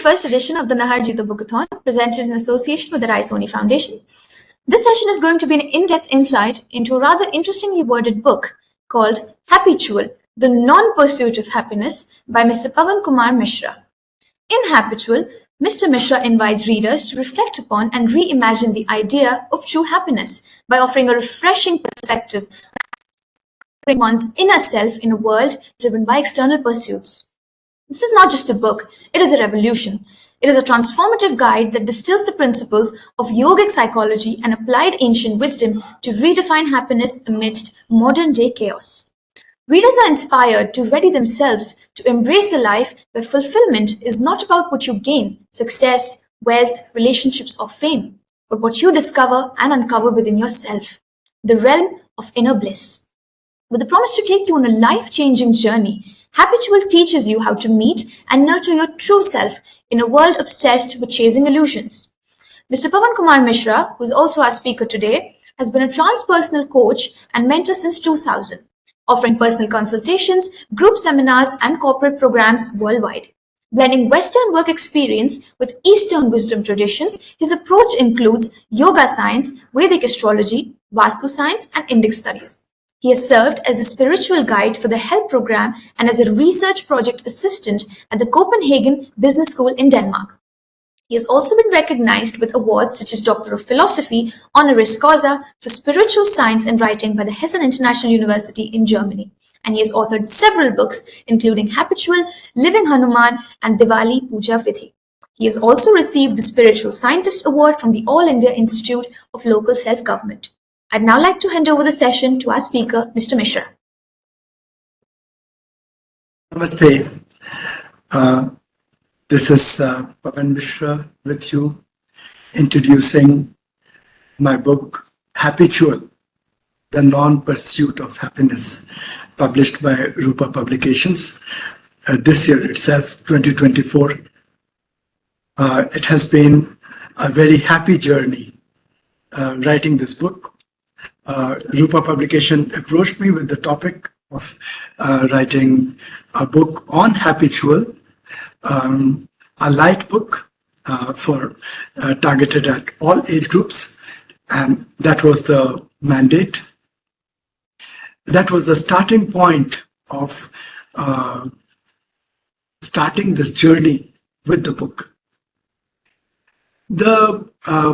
first edition of the Nahar Jito Bookathon, presented in association with the Rai Soni Foundation. This session is going to be an in-depth insight into a rather interestingly worded book called HAPPYTUAL, The Non-Pursuit of Happiness by Mr. Pawan Kumar Mishra. In HAPPYTUAL, Mr. Mishra invites readers to reflect upon and reimagine the idea of true happiness by offering a refreshing perspective on one's inner self in a world driven by external pursuits. This is not just a book, it is a revolution. It is a transformative guide that distills the principles of yogic psychology and applied ancient wisdom to redefine happiness amidst modern-day chaos. Readers are inspired to ready themselves to embrace a life where fulfillment is not about what you gain, success, wealth, relationships, or fame, but what you discover and uncover within yourself, the realm of inner bliss. With the promise to take you on a life-changing journey, HAPPYTUAL teaches you how to meet and nurture your true self in a world obsessed with chasing illusions. Mr. Pawan Kumar Mishra, who is also our speaker today, has been a transpersonal coach and mentor since 2000, offering personal consultations, group seminars, and corporate programs worldwide. Blending Western work experience with Eastern wisdom traditions, his approach includes yoga science, Vedic astrology, Vastu science, and Indic studies. He has served as a spiritual guide for the HELP program and as a research project assistant at the Copenhagen Business School in Denmark. He has also been recognized with awards such as Doctor of Philosophy, Honoris Causa for spiritual science and writing by the Hessen International University in Germany. And he has authored several books, including HAPPYTUAL, Living Hanuman, and Diwali Puja Vidhi. He has also received the Spiritual Scientist Award from the All India Institute of Local Self-Government. I'd now like to hand over the session to our speaker, Mr. Mishra. Namaste. This is Pawan Mishra with you, introducing my book, HAPPYTUAL, The Non-Pursuit of Happiness, published by Rupa Publications this year itself, 2024. It has been a very happy journey writing this book. Rupa Publication approached me with the topic of writing a book on HAPPYTUAL, a light book for targeted at all age groups, and that was the mandate. That was the starting point of starting this journey with the book. The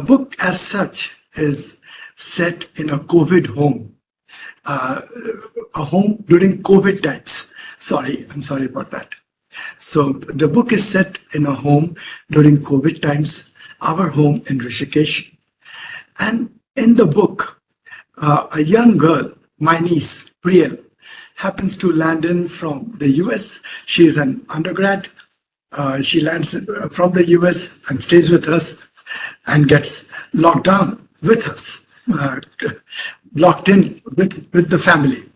book as such is set in a COVID home, a home during COVID times. I'm sorry about that. So the book is set in a home during COVID times, our home in Rishikesh. And in the book, a young girl, my niece, Priyal, happens to land in from the US. She is an undergrad. She lands from the US and stays with us and gets locked down with us. Locked in with the family.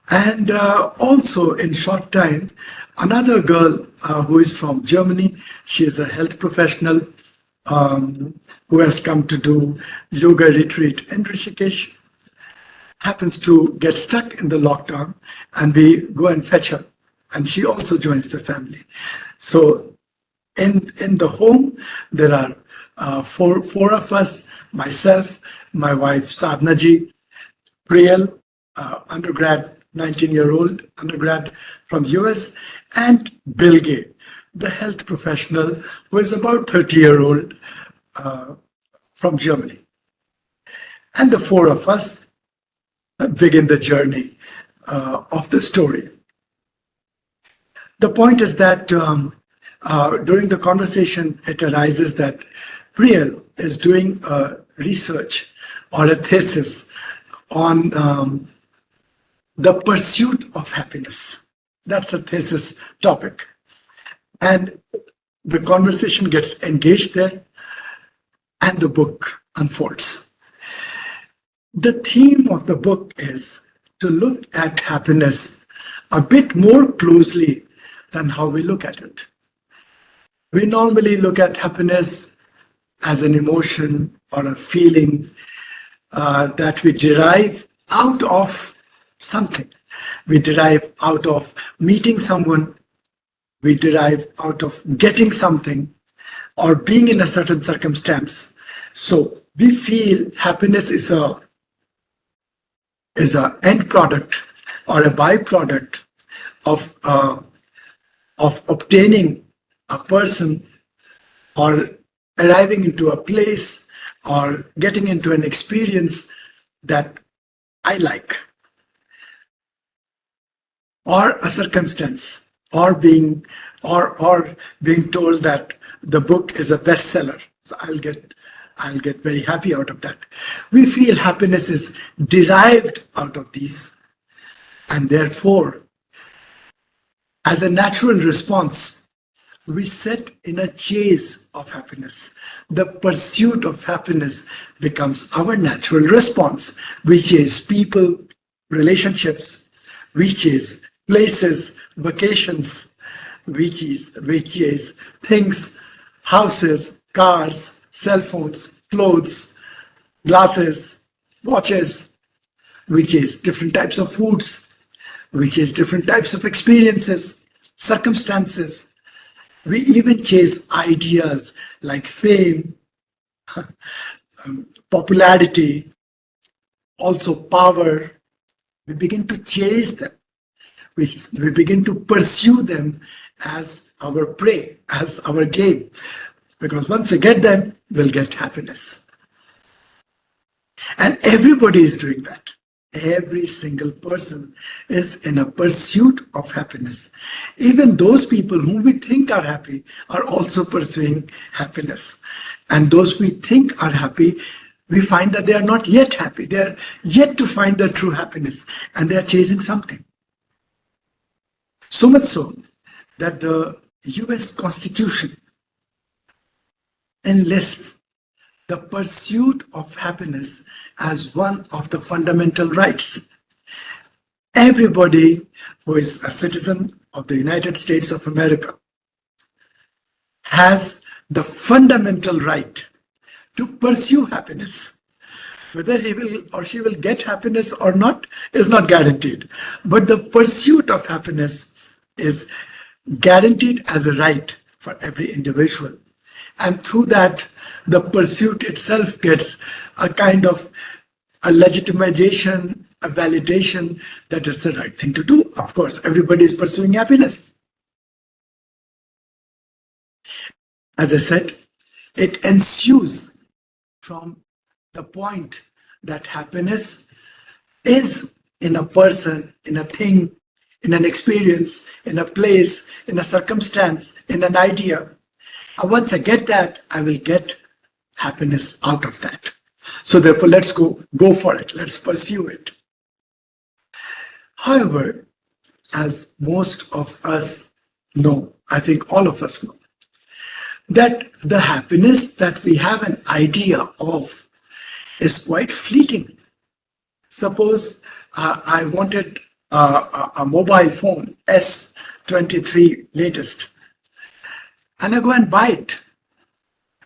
And also in short time, another girl who is from Germany, she is a health professional who has come to do yoga retreat in Rishikesh, happens to get stuck in the lockdown, and we go and fetch her, and she also joins the family. So in the home, there are four of us, myself, my wife Sadhna ji, Priyal, undergrad, 19-year-old undergrad from US, and Bilge, the health professional who is about 30-year-old from Germany. And the four of us begin the journey of the story. The point is that during the conversation, it arises that Priyal is doing a research or a thesis on the pursuit of happiness. That's a thesis topic. And the conversation gets engaged there, and the book unfolds. The theme of the book is to look at happiness a bit more closely than how we look at it. We normally look at happiness as an emotion or a feeling that we derive out of something. We derive out of meeting someone. we derive out of getting something or being in a certain circumstance. So we feel happiness is a end product or a byproduct of obtaining a person or arriving into a place or getting into an experience that I like, or a circumstance, or being told that the book is a bestseller. So I'll get very happy out of that. We feel happiness is derived out of these, and therefore, as a natural response, we set in a chase of happiness. The pursuit of happiness becomes our natural response. We chase people, relationships, we chase places, vacations, we chase things, houses, cars, cell phones, clothes, glasses, watches. We chase different types of foods. We chase different types of experiences, circumstances. We even chase ideas like fame, popularity, also power. We begin to chase them. We begin to pursue them as our prey, as our game. Because once we get them, we'll get happiness. And everybody is doing that. Every single person is in a pursuit of happiness. Even those people whom we think are happy are also pursuing happiness. And those we think are happy, we find that they are not yet happy. They are yet to find their true happiness, and they are chasing something. So much so that the US Constitution enlists the pursuit of happiness as one of the fundamental rights. Everybody who is a citizen of the United States of America has the fundamental right to pursue happiness. Whether he will or she will get happiness or not is not guaranteed. But the pursuit of happiness is guaranteed as a right for every individual. And through that, the pursuit itself gets a kind of a legitimization, a validation that it's the right thing to do. Of course, everybody is pursuing happiness. As I said, it ensues from the point that happiness is in a person, in a thing, in an experience, in a place, in a circumstance, in an idea. And once I get that, I will get happiness out of that. So therefore, let's go for it. Let's pursue it. However, as most of us know, I think all of us know, that the happiness that we have an idea of is quite fleeting. Suppose I wanted a mobile phone, S23 latest, and I go and buy it.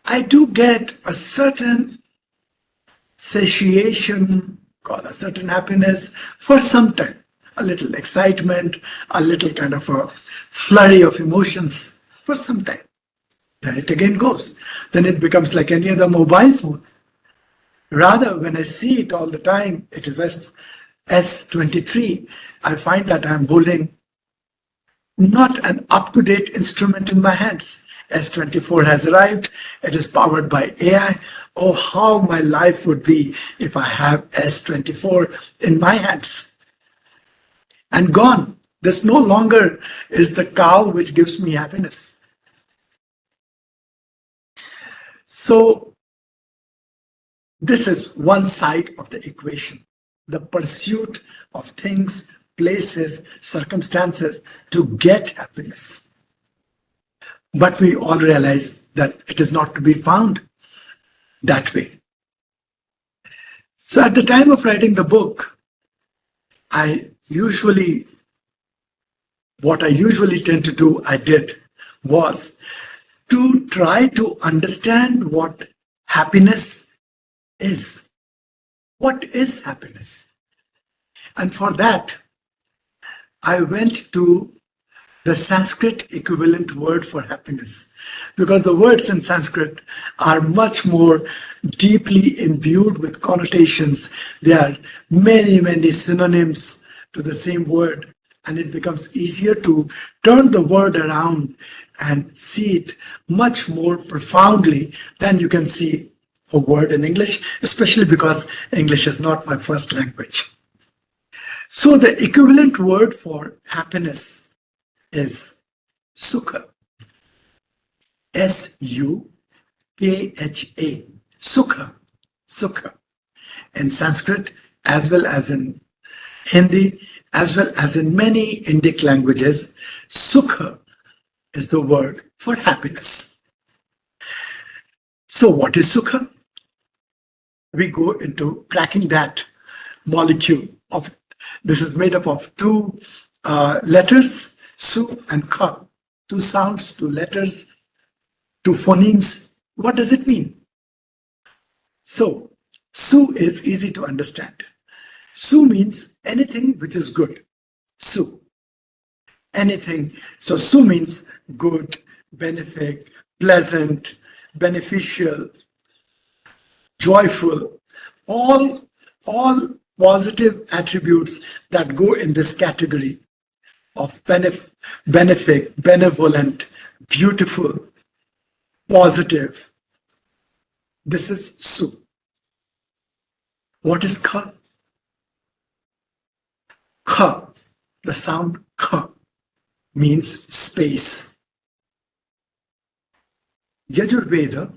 I do get a certain satiation, a certain happiness for some time, a little excitement, a little kind of a flurry of emotions for some time. Then it again goes. Then it becomes like any other mobile phone. Rather, when I see it all the time, it is S23, I find that I'm holding not an up-to-date instrument in my hands. S24 has arrived. It is powered by AI. Oh, how my life would be if I have S24 in my hands. And gone. This no longer is the cow which gives me happiness. So, this is one side of the equation. The pursuit of things, places, circumstances to get happiness. But we all realize that it is not to be found that way. So at the time of writing the book, what I usually tend to do, I did, was to try to understand what happiness is. What is happiness? And for that, I went to the Sanskrit equivalent word for happiness, because the words in Sanskrit are much more deeply imbued with connotations. There are many, many synonyms to the same word, and it becomes easier to turn the word around and see it much more profoundly than you can see a word in English, especially because English is not my first language. So the equivalent word for happiness is sukha. S-U-K-H-A. Sukha. Sukha. In Sanskrit, as well as in Hindi, as well as in many Indic languages, sukha is the word for happiness. So what is sukha? We go into cracking that molecule of, this is made up of two letters, su and ka, two sounds, two letters, two phonemes. What does it mean? So su is easy to understand. Su means anything which is good. Su. Anything. So su means good, benefit, pleasant, beneficial, joyful, all positive attributes that go in this category of benefit, benevolent, beautiful, positive. This is su. What is ka? Ka, the sound ka, means space. Yajurveda,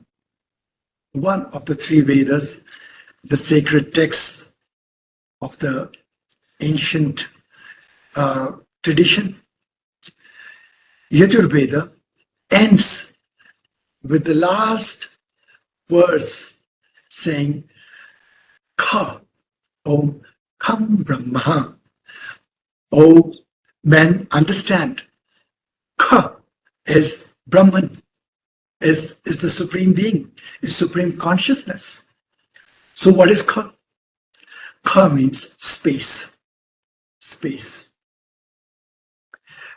one of the three Vedas, the sacred texts of the ancient tradition, Yajurveda ends with the last verse saying, Ka, Om Kham Brahma. Oh, men, understand, Ka is Brahman, is the supreme being, is supreme consciousness. So what is Ka? Ka means space. Space.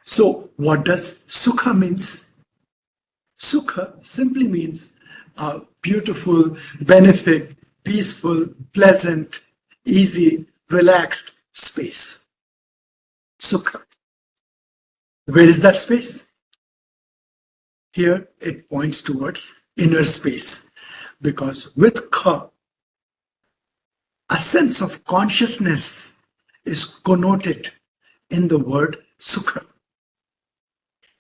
So what does Sukha means? Sukha simply means beautiful, benefit, peaceful, pleasant, easy, relaxed space. Sukha. Where is that space? Here it points towards inner space, because with Ka, a sense of consciousness is connoted in the word Sukha.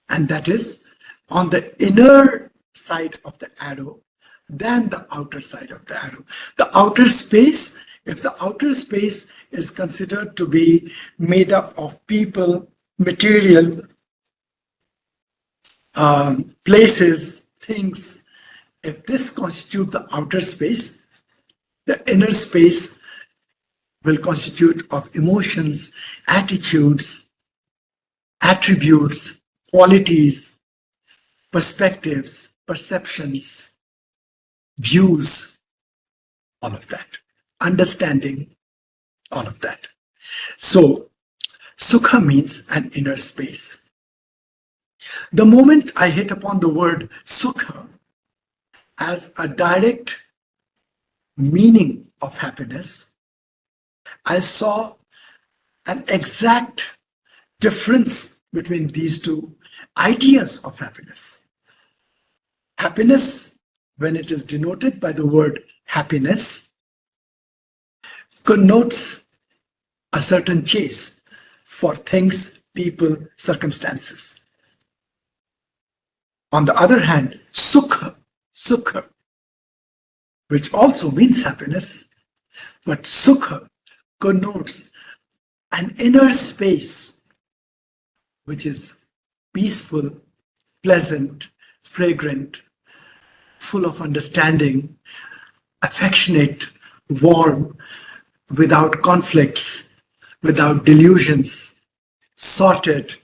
And that is on the inner side of the arrow than the outer side of the arrow. The outer space, if the outer space is considered to be made up of people, material, places, things, if this constitutes the outer space, the inner space will constitute of emotions, attitudes, attributes, qualities, perspectives, perceptions, views, all of that, understanding, all of that. So Sukha means an inner space. The moment I hit upon the word Sukha as a direct meaning of happiness, I saw an exact difference between these two ideas of happiness. Happiness, when it is denoted by the word happiness, connotes a certain chase for things, people, circumstances. On the other hand, Sukha, which also means happiness, but Sukha connotes an inner space which is peaceful, pleasant, fragrant, full of understanding, affectionate, warm, without conflicts, without delusions, sorted,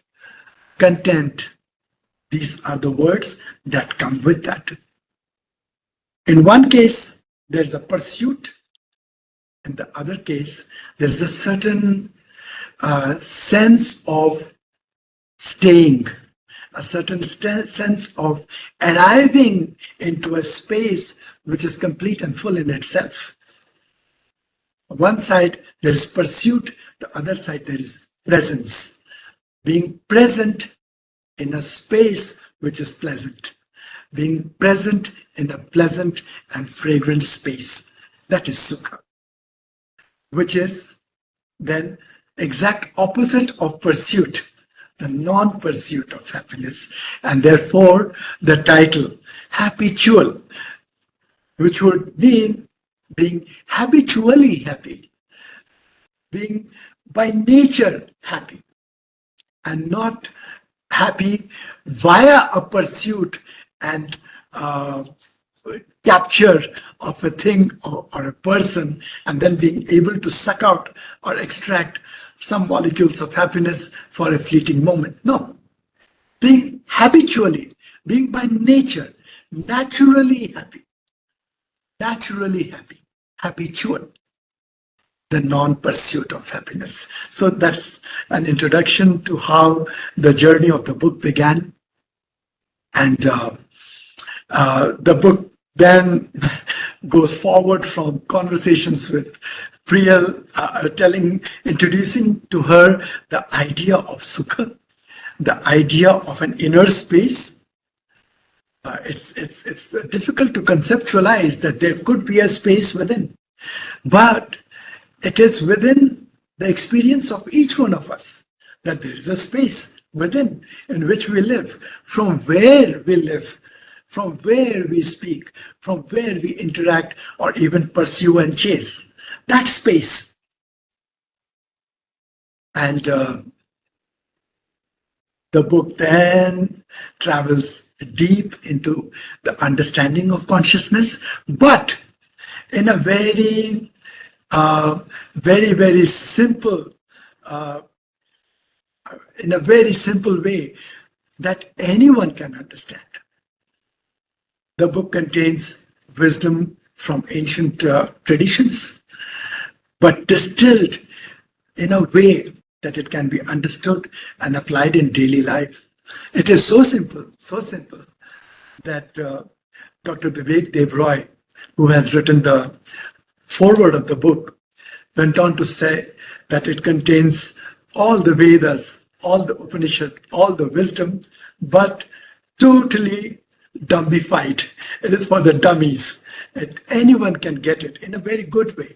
content. These are the words that come with that. In one case, there's a pursuit. In the other case, there's a certain sense of staying, a certain sense of arriving into a space which is complete and full in itself. On one side, there is pursuit, the other side, there is presence. Being present in a space which is pleasant. Being present in a pleasant and fragrant space. That is sukha, which is then exact opposite of pursuit, the non-pursuit of happiness. And therefore, the title, HAPPYTUAL, which would mean being habitually happy, being by nature happy, and not happy via a pursuit and capture of a thing or a person, and then being able to suck out or extract some molecules of happiness for a fleeting moment. No. Being habitually, being by nature, naturally happy, habitual, the non-pursuit of happiness. So that's an introduction to how the journey of the book began. And the book then goes forward from conversations with Priyal, introducing to her the idea of sukha, the idea of an inner space. It's difficult to conceptualize that there could be a space within, but it is within the experience of each one of us that there is a space within in which we live, from where we live, from where we speak, from where we interact or even pursue and chase. That space. And the book then travels deep into the understanding of consciousness, but in a very, very simple, in a very simple way that anyone can understand. The book contains wisdom from ancient traditions, but distilled in a way that it can be understood and applied in daily life. It is so simple that Dr. Vivek Dev Roy, who has written the foreword of the book, went on to say that it contains all the Vedas, all the Upanishad, all the wisdom, but totally dumbified. It is for the dummies. Anyone can get it in a very good way,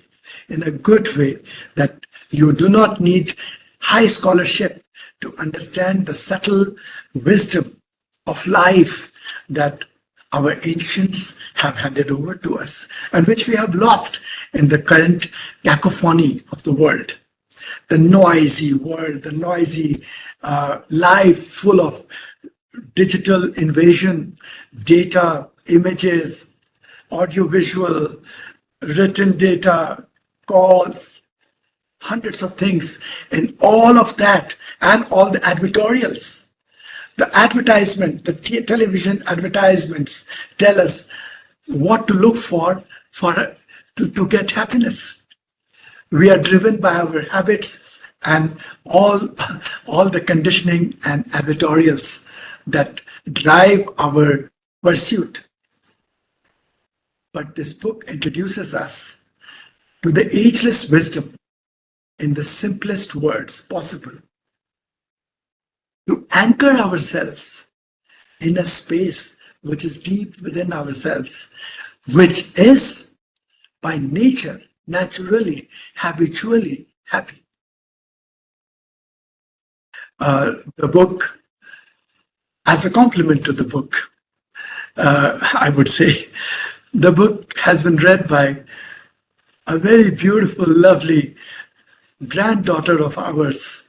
that you do not need high scholarship to understand the subtle wisdom of life that our ancients have handed over to us, and which we have lost in the current cacophony of the world. The noisy world, the noisy life full of digital invasion, data, images, audiovisual, written data, calls, hundreds of things, and all of that, and all the advertorials. The advertisement, the television advertisements tell us what to look for to get happiness. We are driven by our habits and all the conditioning and advertorials that drive our pursuit. But this book introduces us to the ageless wisdom in the simplest words possible, to anchor ourselves in a space which is deep within ourselves, which is by nature, naturally, habitually happy. The book, as a complement to the book, I would say, the book has been read by a very beautiful, lovely granddaughter of ours,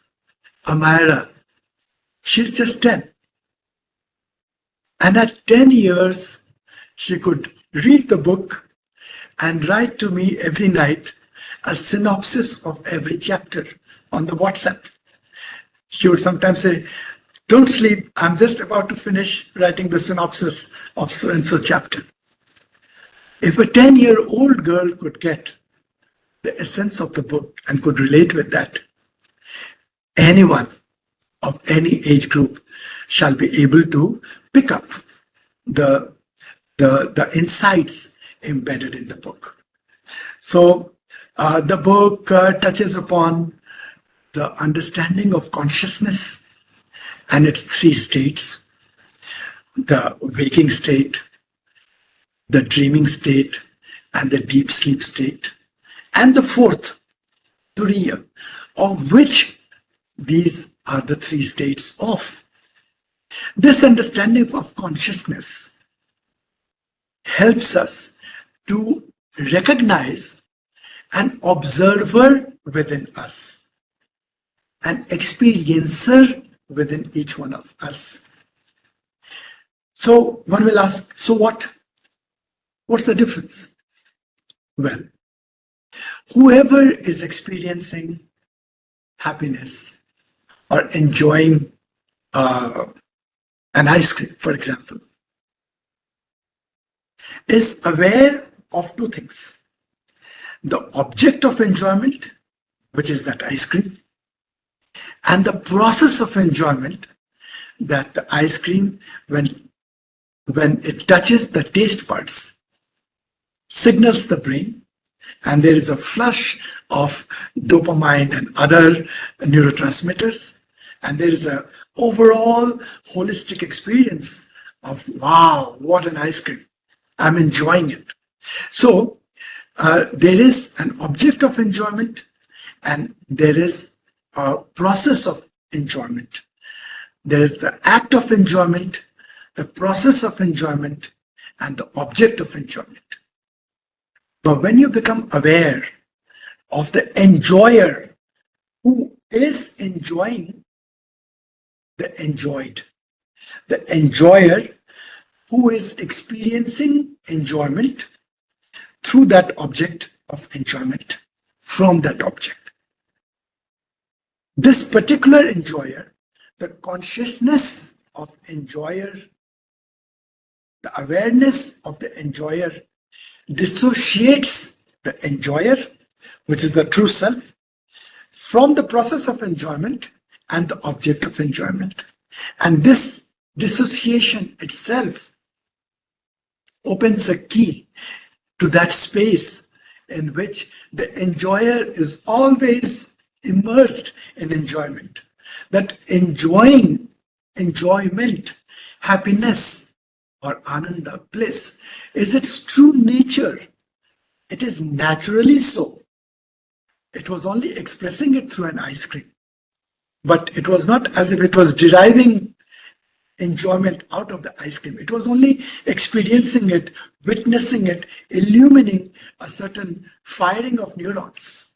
Amira. She's just 10. And at 10 years, she could read the book and write to me every night a synopsis of every chapter on the WhatsApp. She would sometimes say, "Don't sleep, I'm just about to finish writing the synopsis of so-and-so chapter." If a 10-year-old girl could get the essence of the book and could relate with that, anyone of any age group shall be able to pick up the insights embedded in the book. So the book touches upon the understanding of consciousness and its three states: the waking state, the dreaming state, and the deep sleep state, and the fourth, turiya, of which these are the three states of. This understanding of consciousness helps us to recognize an observer within us, an experiencer within each one of us. So one will ask, so what? What's the difference? Well, whoever is experiencing happiness or enjoying an ice cream, for example, is aware of two things: the object of enjoyment, which is that ice cream, and the process of enjoyment, that the ice cream, when it touches the taste buds, signals the brain, and there is a flush of dopamine and other neurotransmitters, and there is a overall holistic experience of, wow, what an ice cream, I'm enjoying it. So there is an object of enjoyment and there is a process of enjoyment. There is the act of enjoyment, the process of enjoyment, and the object of enjoyment. But when you become aware of the enjoyer who is enjoying the enjoyed, the enjoyer who is experiencing enjoyment through that object of enjoyment, from that object. This particular enjoyer, the consciousness of enjoyer, the awareness of the enjoyer dissociates the enjoyer, which is the true self, from the process of enjoyment and the object of enjoyment. And this dissociation itself opens a key to that space in which the enjoyer is always immersed in enjoyment. That enjoyment, happiness, or ananda, bliss, is its true nature. It is naturally so. It was only expressing it through an ice cream. But it was not as if it was deriving enjoyment out of the ice cream. It was only experiencing it, witnessing it, illumining a certain firing of neurons.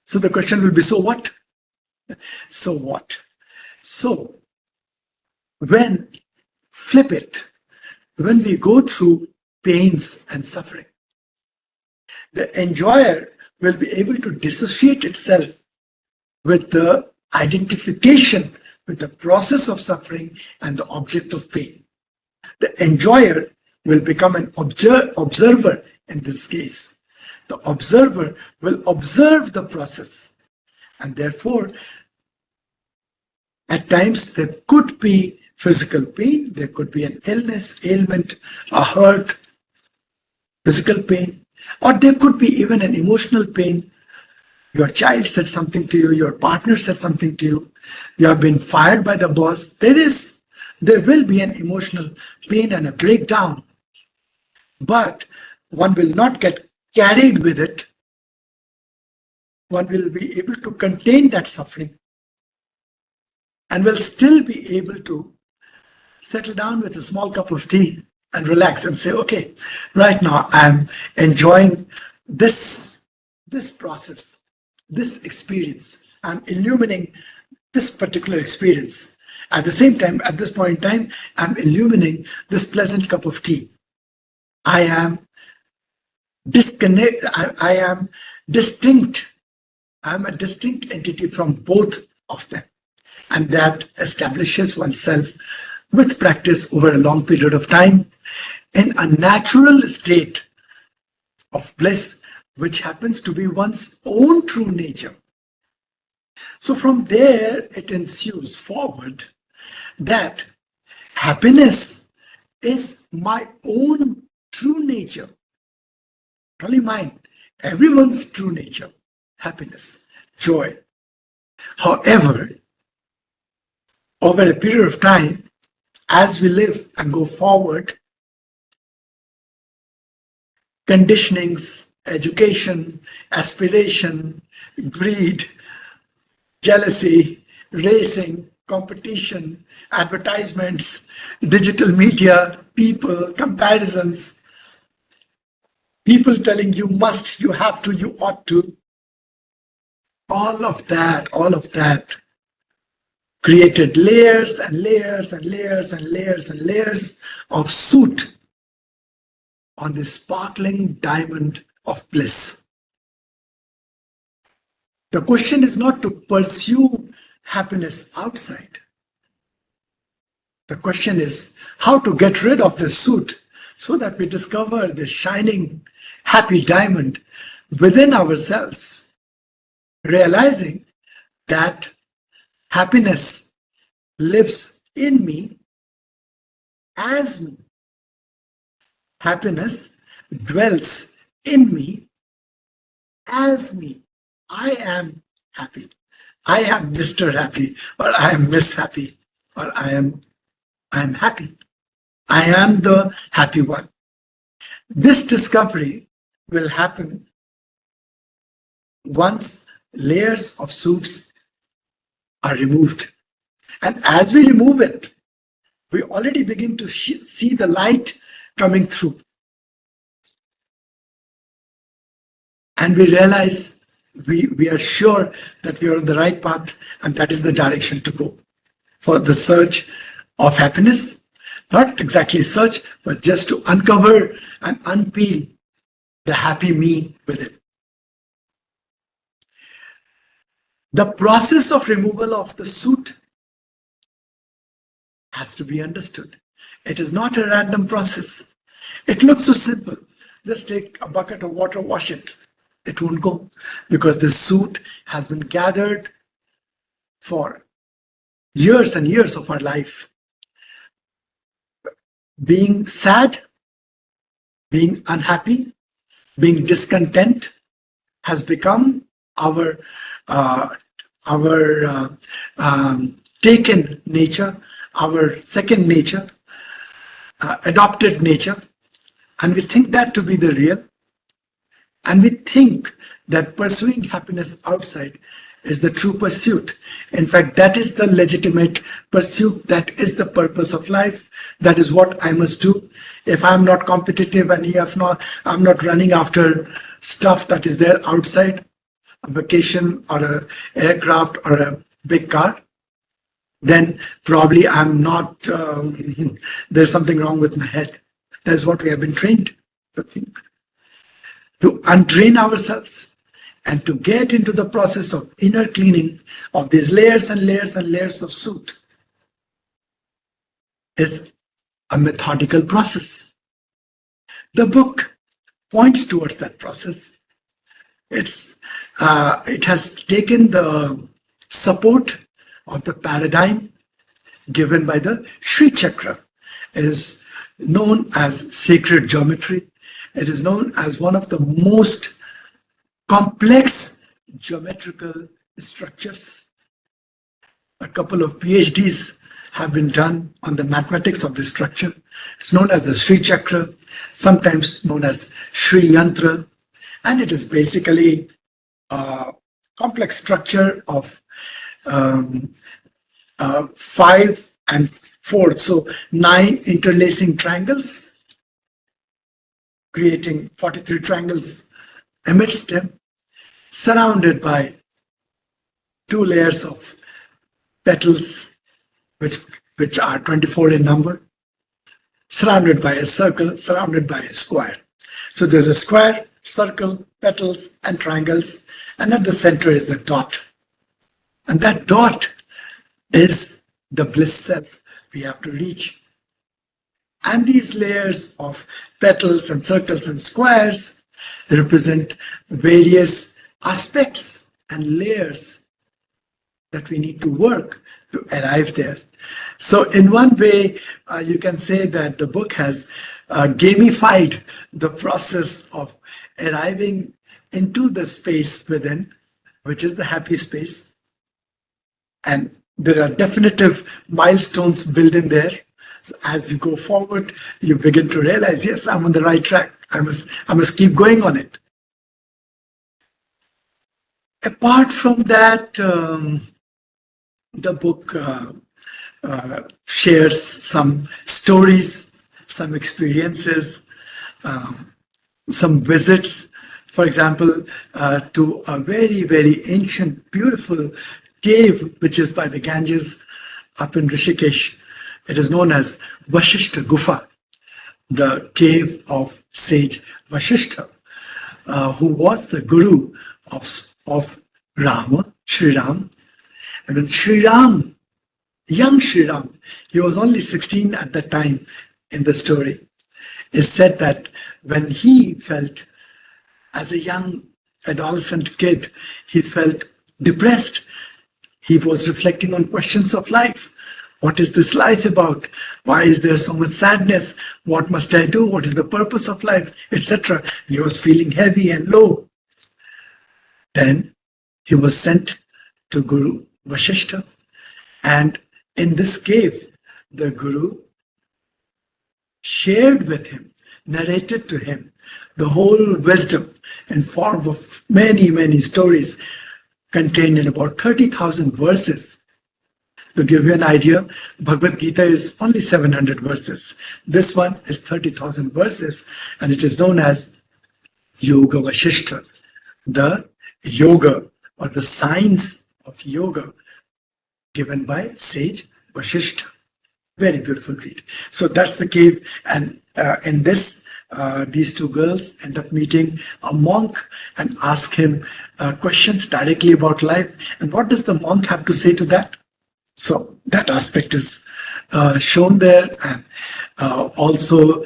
So the question will be, so what? So what? So when flip it, when we go through pains and suffering, the enjoyer will be able to dissociate itself with the identification with the process of suffering and the object of pain. The enjoyer will become an observer in this case. The observer will observe the process, and therefore at times there could be physical pain, there could be an illness, ailment, a hurt, physical pain, or there could be even an emotional pain. Your child said something to you, your partner said something to you, you have been fired by the boss. There will be an emotional pain and a breakdown, but one will not get carried with it. One will be able to contain that suffering and will still be able to settle down with a small cup of tea and relax and say, okay, right now I'm enjoying this process, this experience. I'm illumining this particular experience. At the same time, at this point in time, I'm illumining this pleasant cup of tea. I am I am distinct. I'm a distinct entity from both of them. And that establishes oneself with practice over a long period of time in a natural state of bliss, which happens to be one's own true nature. So from there, it ensues forward that happiness is my own true nature, not only mine, everyone's true nature, happiness, joy. However, over a period of time, as we live and go forward, conditionings, education, aspiration, greed, jealousy, racing, competition, advertisements, digital media, people, comparisons, people telling you must, you have to, you ought to. All of that created layers and layers and layers and layers and layers of soot on this sparkling diamond of bliss. The question is not to pursue happiness outside. The question is how to get rid of this soot so that we discover the shining, happy diamond within ourselves, realizing that happiness lives in me as me. Happiness dwells in me as me. I am happy. I am Mr. Happy, or I am Miss Happy, or I am happy. I am the happy one. This discovery will happen once layers of suits are removed. And as we remove it, we already begin to see the light coming through. And we realize we are sure that we are on the right path, and that is the direction to go for the search of happiness. Not exactly search, but just to uncover and unpeel the happy me with it. The process of removal of the soot has to be understood. It is not a random process. It looks so simple. Just take a bucket of water, wash it. It won't go because the soot has been gathered for years and years of our life. Being sad, being unhappy, being discontent has become our taken nature, our second nature, adopted nature, and we think that to be the real. And we think that pursuing happiness outside is the true pursuit. In fact, that is the legitimate pursuit. That is the purpose of life. That is what I must do. If I'm not competitive and I'm not running after stuff that is there outside, a vacation or an aircraft or a big car, then probably I'm not, there's something wrong with my head. That's what we have been trained to think. To untrain ourselves and to get into the process of inner cleaning of these layers and layers and layers of soot is a methodical process. The book points towards that process. It has taken the support of the paradigm given by the Sri Chakra. It is known as sacred geometry. It is known as one of the most complex geometrical structures. A couple of PhDs have been done on the mathematics of this structure. It's known as the Sri Chakra, sometimes known as Sri Yantra, and it is basically a complex structure of 5 and 4, so 9 interlacing triangles, creating 43 triangles amidst them, surrounded by 2 layers of petals, which are 24 in number, surrounded by a circle, surrounded by a square. So there's a square, circle, petals, and triangles, and at the center is the dot. And that dot is the bliss self we have to reach. And these layers of petals and circles and squares represent various aspects and layers that we need to work to arrive there. So in one way, you can say that the book has gamified the process of arriving into the space within, which is the happy space. And there are definitive milestones built in there. So as you go forward, you begin to realize, yes, I'm on the right track. I must keep going on it. Apart from that, the book shares some stories, some experiences, some visits, for example, to a very, very ancient, beautiful cave, which is by the Ganges up in Rishikesh. It is known as Vashishta Gufa, the cave of sage Vashishta, who was the guru of Rama, Sri Ram. And when Sri Ram, young Sri Ram, he was only 16 at that time in the story, is said that when he felt, as a young adolescent kid, he felt depressed. He was reflecting on questions of life. What is this life about? Why is there so much sadness? What must I do? What is the purpose of life? Etc. He was feeling heavy and low. Then he was sent to Guru Vashishta. And in this cave, the Guru shared with him, narrated to him the whole wisdom in form of many, many stories contained in about 30,000 verses. To give you an idea, Bhagavad Gita is only 700 verses. This one is 30,000 verses, and it is known as Yoga Vashishta, the yoga or the science of yoga given by sage Vashishta. Very beautiful read. So that's the cave, and in this, these two girls end up meeting a monk and ask him questions directly about life. And what does the monk have to say to that? So that aspect is shown there, and also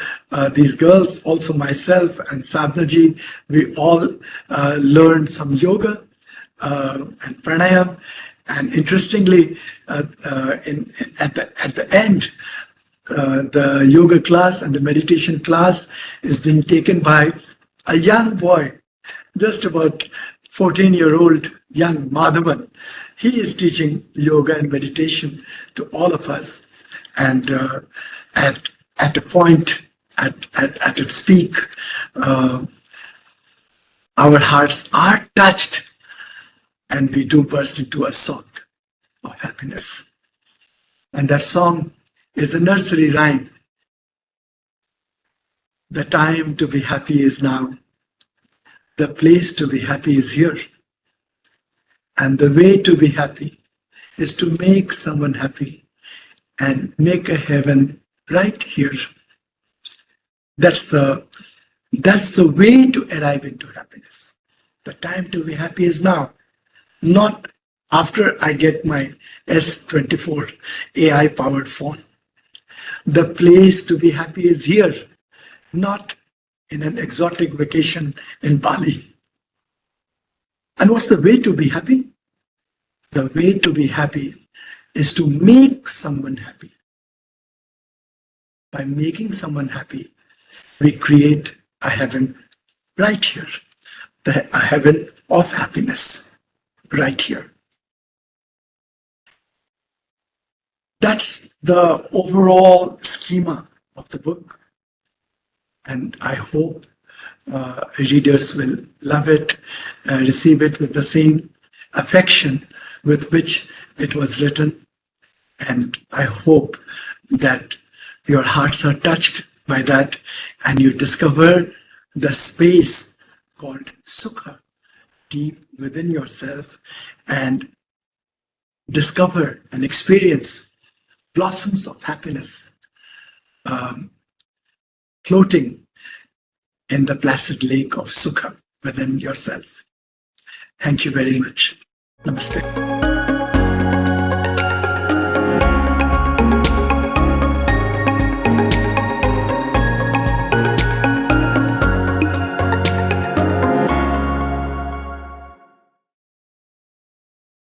these girls, also myself and Sadhnaji, we all learned some yoga and pranayam. And interestingly, at the end, the yoga class and the meditation class is being taken by a young boy, just about 14-year-old young Madhavan. He is teaching yoga and meditation to all of us. And at a point, at its peak, our hearts are touched, and we do burst into a song of happiness. And that song is a nursery rhyme. The time to be happy is now. The place to be happy is here. And the way to be happy is to make someone happy and make a heaven right here. That's the way to arrive into happiness. The time to be happy is now, not after I get my S24 AI-powered phone. The place to be happy is here, not in an exotic vacation in Bali. And what's the way to be happy? The way to be happy is to make someone happy. By making someone happy, we create a heaven right here, a heaven of happiness right here. That's the overall schema of the book. And I hope readers will love it, receive it with the same affection with which it was written. And I hope that your hearts are touched by that and you discover the space called Sukha deep within yourself and discover and experience blossoms of happiness floating in the placid lake of Sukha within yourself. Thank you very much. Namaste.